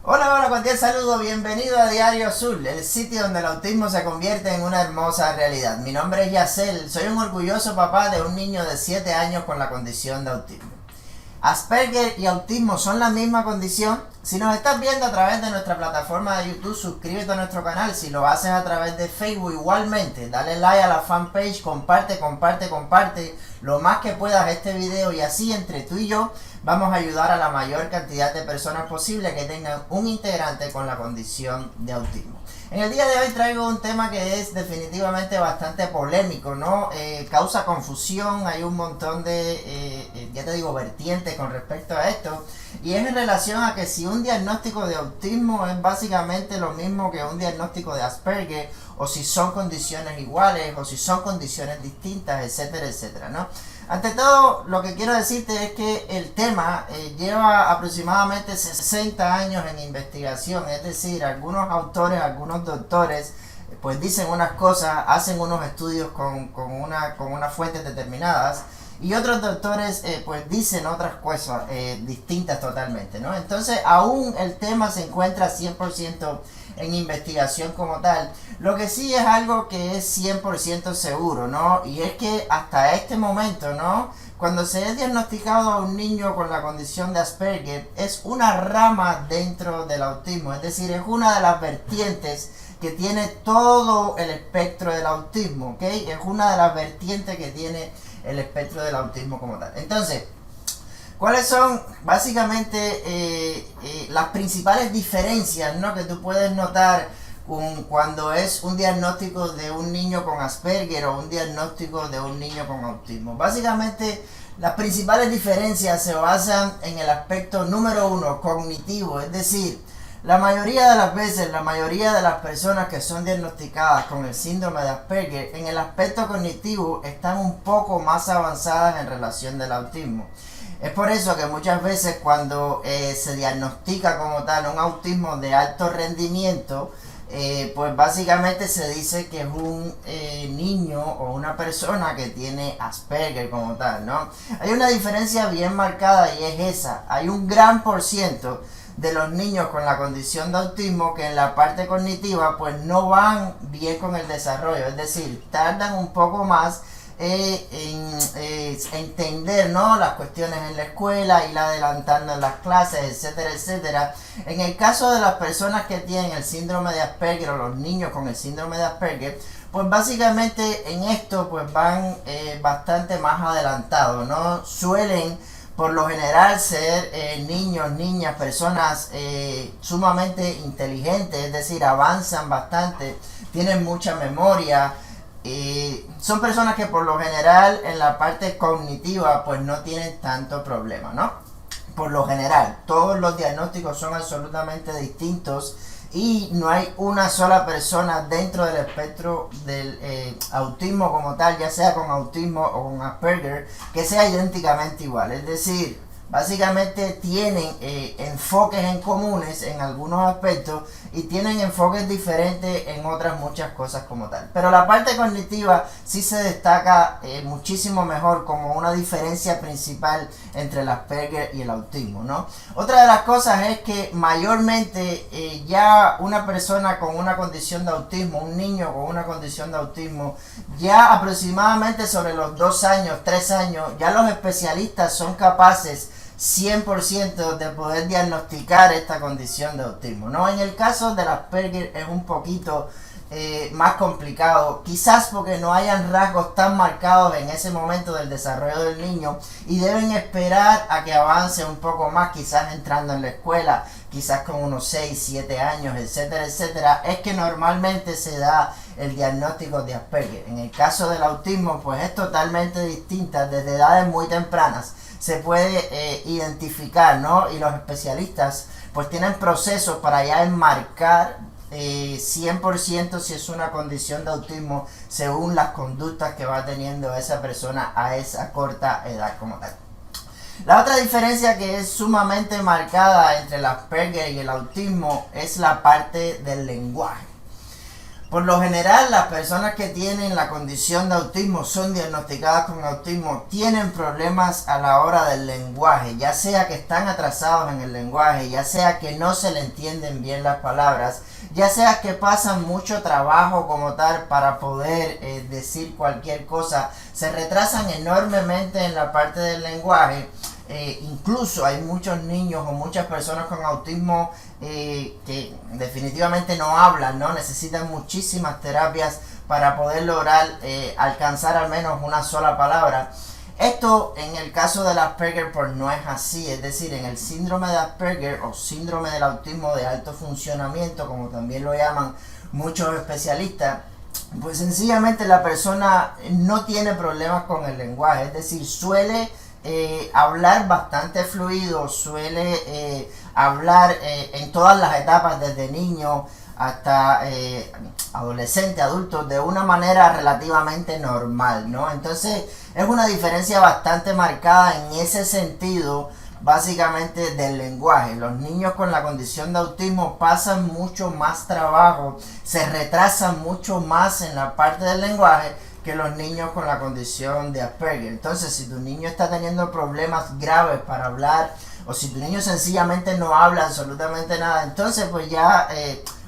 Hola, hola, cordial saludo, bienvenido a Diario Azul, el sitio donde el autismo se convierte en una hermosa realidad. Mi nombre es Yacel, soy un orgulloso papá de un niño de 7 años con la condición de autismo. Asperger y autismo son la misma condición. Si nos estás viendo a través de nuestra plataforma de YouTube, suscríbete a nuestro canal. Si lo haces a través de Facebook, igualmente, dale like a la fanpage, comparte lo más que puedas este video, y así entre tú y yo vamos a ayudar a la mayor cantidad de personas posible que tengan un integrante con la condición de autismo. En el día de hoy traigo un tema que es definitivamente bastante polémico, ¿no? Causa confusión, hay un montón de, ya te digo, vertientes con respecto a esto. Y es en relación a que si un diagnóstico de autismo es básicamente lo mismo que un diagnóstico de Asperger, o si son condiciones iguales, o si son condiciones distintas, etcétera, etcétera, ¿no? Ante todo, lo que quiero decirte es que el tema lleva aproximadamente 60 años en investigación, es decir, algunos autores, algunos doctores, pues dicen unas cosas, hacen unos estudios con unas fuentes determinadas, y otros doctores pues dicen otras cosas distintas totalmente, ¿no? Entonces aún el tema se encuentra 100% en investigación como tal. Lo que sí es algo que es 100% seguro, ¿no? Y es que hasta este momento, ¿no?, cuando se ha diagnosticado a un niño con la condición de Asperger, es una rama dentro del autismo, es decir, es una de las vertientes que tiene todo el espectro del autismo, ¿ok? Es una de las vertientes que tiene el espectro del autismo como tal. Entonces, ¿cuáles son básicamente las principales diferencias, ¿no?, que tú puedes notar cuando es un diagnóstico de un niño con Asperger o un diagnóstico de un niño con autismo? Básicamente, las principales diferencias se basan en el aspecto número uno, cognitivo, es decir, la mayoría de las veces, la mayoría de las personas que son diagnosticadas con el síndrome de Asperger, en el aspecto cognitivo están un poco más avanzadas en relación del autismo. Es por eso que muchas veces cuando se diagnostica como tal un autismo de alto rendimiento, pues básicamente se dice que es un niño o una persona que tiene Asperger como tal, ¿no? Hay una diferencia bien marcada y es esa. Hay un gran por ciento de los niños con la condición de autismo que en la parte cognitiva pues no van bien con el desarrollo, es decir, tardan un poco más en entender, ¿no?, las cuestiones en la escuela, ir adelantando en las clases, etcétera, etcétera. En el caso de las personas que tienen el síndrome de Asperger o los niños con el síndrome de Asperger, pues básicamente en esto pues van bastante más adelantados, ¿no? Suelen por lo general ser niños, niñas, personas sumamente inteligentes, es decir, avanzan bastante, tienen mucha memoria. Son personas que por lo general en la parte cognitiva pues no tienen tanto problema, ¿no? Por lo general, todos los diagnósticos son absolutamente distintos y no hay una sola persona dentro del espectro del autismo como tal, ya sea con autismo o con Asperger, que sea idénticamente igual. Es decir, básicamente tienen enfoques en comunes en algunos aspectos y tienen enfoques diferentes en otras muchas cosas como tal. Pero la parte cognitiva sí se destaca muchísimo mejor como una diferencia principal entre el Asperger y el autismo, ¿no? Otra de las cosas es que mayormente ya una persona con una condición de autismo, un niño con una condición de autismo, ya aproximadamente sobre los 2 años, 3 años, ya los especialistas son capaces 100% de poder diagnosticar esta condición de autismo, ¿no? En el caso del Asperger es un poquito más complicado, quizás porque no hayan rasgos tan marcados en ese momento del desarrollo del niño y deben esperar a que avance un poco más, quizás entrando en la escuela, quizás con unos 6, 7 años, etcétera, etcétera. Es que normalmente se da el diagnóstico de Asperger. En el caso del autismo pues es totalmente distinta, desde edades muy tempranas se puede identificar, ¿no? Y los especialistas pues tienen procesos para ya enmarcar 100% si es una condición de autismo según las conductas que va teniendo esa persona a esa corta edad como tal. La otra diferencia que es sumamente marcada entre el Asperger y el autismo es la parte del lenguaje. Por lo general, las personas que tienen la condición de autismo, son diagnosticadas con autismo, tienen problemas a la hora del lenguaje, ya sea que están atrasados en el lenguaje, ya sea que no se le entienden bien las palabras, ya sea que pasan mucho trabajo como tal para poder decir cualquier cosa, se retrasan enormemente en la parte del lenguaje. Incluso hay muchos niños o muchas personas con autismo que definitivamente no hablan, ¿no? Necesitan muchísimas terapias para poder lograr alcanzar al menos una sola palabra. Esto en el caso del Asperger pues no es así, es decir, en el síndrome de Asperger o síndrome del autismo de alto funcionamiento, como también lo llaman muchos especialistas, pues sencillamente la persona no tiene problemas con el lenguaje, es decir, suele hablar bastante fluido, suele hablar en todas las etapas, desde niño hasta adolescente, adulto, de una manera relativamente normal, ¿no? Entonces es una diferencia bastante marcada en ese sentido, básicamente del lenguaje. Los niños con la condición de autismo pasan mucho más trabajo, se retrasan mucho más en la parte del lenguaje que los niños con la condición de Asperger. Entonces, si tu niño está teniendo problemas graves para hablar, o si tu niño sencillamente no habla absolutamente nada, entonces pues ya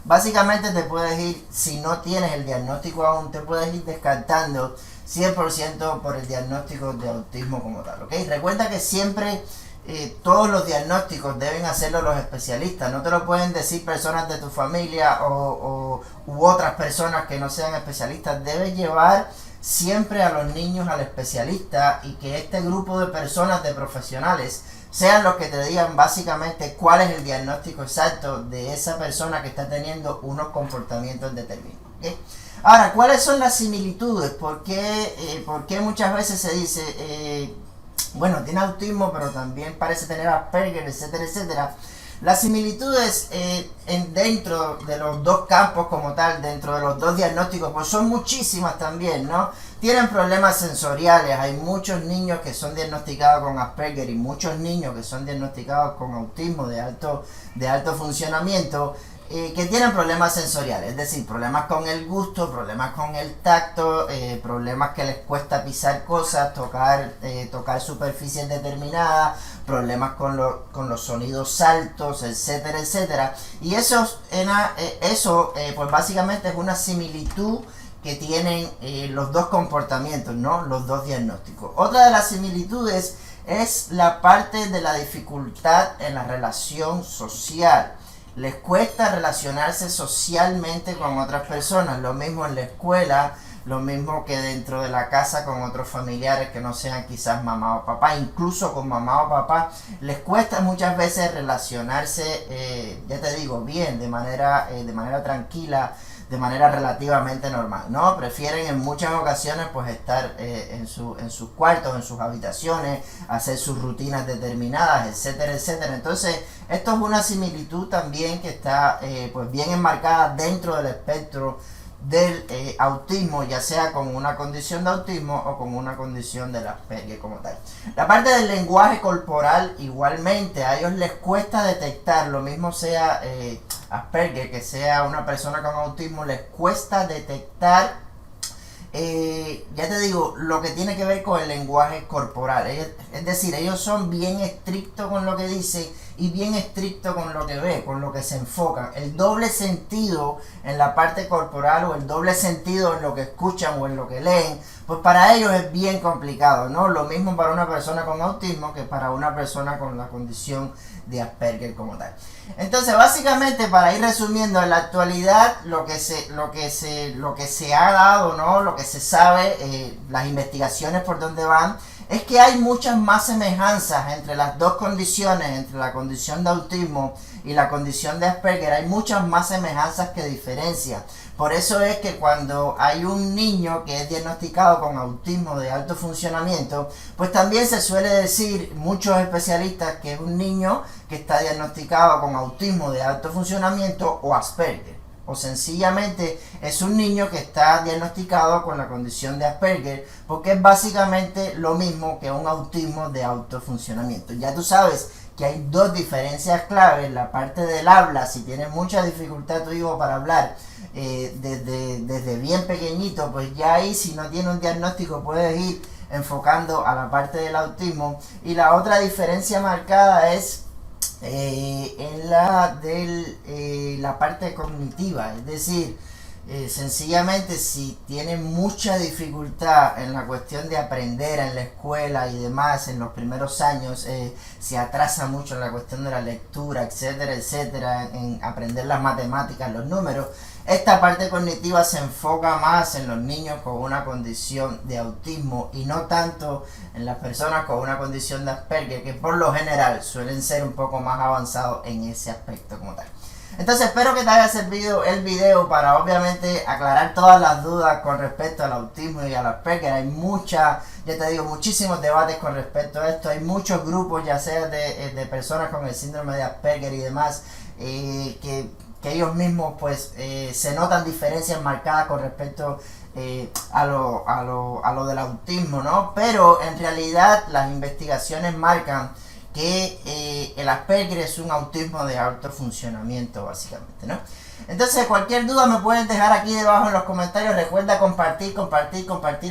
básicamente te puedes ir, si no tienes el diagnóstico aún, te puedes ir descartando 100% por el diagnóstico de autismo como tal, ¿ok? Recuerda que siempre todos los diagnósticos deben hacerlo los especialistas, no te lo pueden decir personas de tu familia u otras personas que no sean especialistas. Debes llevar siempre a los niños al especialista y que este grupo de personas, de profesionales, sean los que te digan básicamente cuál es el diagnóstico exacto de esa persona que está teniendo unos comportamientos determinados, ¿okay? Ahora, ¿cuáles son las similitudes? ¿Por qué muchas veces se dice bueno, tiene autismo, pero también parece tener Asperger, etcétera, etcétera? Las similitudes dentro de los dos campos como tal, dentro de los dos diagnósticos, pues son muchísimas también, ¿no? Tienen problemas sensoriales, hay muchos niños que son diagnosticados con Asperger y muchos niños que son diagnosticados con autismo de alto funcionamiento, que tienen problemas sensoriales, es decir, problemas con el gusto, problemas con el tacto, problemas que les cuesta pisar cosas, tocar superficies determinadas, problemas con los sonidos altos, etcétera, etcétera. Y eso pues básicamente es una similitud que tienen los dos comportamientos, ¿no? Los dos diagnósticos. Otra de las similitudes es la parte de la dificultad en la relación social. Les cuesta relacionarse socialmente con otras personas, lo mismo en la escuela, lo mismo que dentro de la casa con otros familiares que no sean quizás mamá o papá, incluso con mamá o papá, les cuesta muchas veces relacionarse, ya te digo, bien, de manera tranquila, de manera relativamente normal, ¿no? Prefieren en muchas ocasiones pues estar en sus cuartos, en sus habitaciones, hacer sus rutinas determinadas, etcétera, etcétera. Entonces, esto es una similitud también que está pues bien enmarcada dentro del espectro del autismo, ya sea con una condición de autismo o con una condición de Asperger como tal. La parte del lenguaje corporal igualmente, a ellos les cuesta detectar, lo mismo sea Asperger que sea una persona con autismo, les cuesta detectar ya te digo, lo que tiene que ver con el lenguaje corporal. Es decir, ellos son bien estrictos con lo que dicen y bien estrictos con lo que ve, con lo que se enfocan. El doble sentido en la parte corporal o el doble sentido en lo que escuchan o en lo que leen, pues para ellos es bien complicado, ¿no? Lo mismo para una persona con autismo que para una persona con la condición de Asperger como tal. Entonces, básicamente, para ir resumiendo, en la actualidad lo que se ha dado, ¿no? Lo que se sabe, las investigaciones por donde van, es que hay muchas más semejanzas entre las dos condiciones, entre la condición de autismo y la condición de Asperger. Hay muchas más semejanzas que diferencias. Por eso es que cuando hay un niño que es diagnosticado con autismo de alto funcionamiento, pues también se suele decir, muchos especialistas, que es un niño que está diagnosticado con autismo de alto funcionamiento o Asperger. o sencillamente es un niño que está diagnosticado con la condición de Asperger, porque es básicamente lo mismo que un autismo de autofuncionamiento. Ya tú sabes que hay dos diferencias claves. La parte del habla, si tienes mucha dificultad tu hijo para hablar desde bien pequeñito, pues ya ahí, si no tiene un diagnóstico, puedes ir enfocando a la parte del autismo. Y la otra diferencia marcada es en la parte cognitiva, es decir, sencillamente si tiene mucha dificultad en la cuestión de aprender en la escuela y demás en los primeros años, se atrasa mucho en la cuestión de la lectura, etcétera, etcétera, en aprender las matemáticas, los números. Esta parte cognitiva se enfoca más en los niños con una condición de autismo y no tanto en las personas con una condición de Asperger, que por lo general suelen ser un poco más avanzados en ese aspecto como tal. Entonces espero que te haya servido el video para obviamente aclarar todas las dudas con respecto al autismo y al Asperger. Hay muchísimos debates con respecto a esto. Hay muchos grupos, ya sea de personas con el síndrome de Asperger y demás, que ellos mismos pues se notan diferencias marcadas con respecto a lo del autismo, ¿no? Pero en realidad las investigaciones marcan que el Asperger es un autismo de alto funcionamiento, básicamente, ¿no? Entonces, cualquier duda me pueden dejar aquí debajo en los comentarios. Recuerda compartir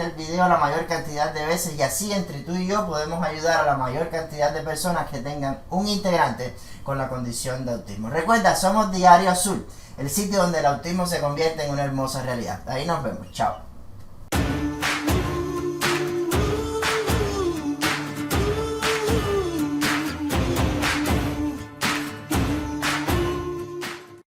el video la mayor cantidad de veces, y así entre tú y yo podemos ayudar a la mayor cantidad de personas que tengan un integrante con la condición de autismo. Recuerda, somos Diario Azul, el sitio donde el autismo se convierte en una hermosa realidad. Ahí nos vemos, chao.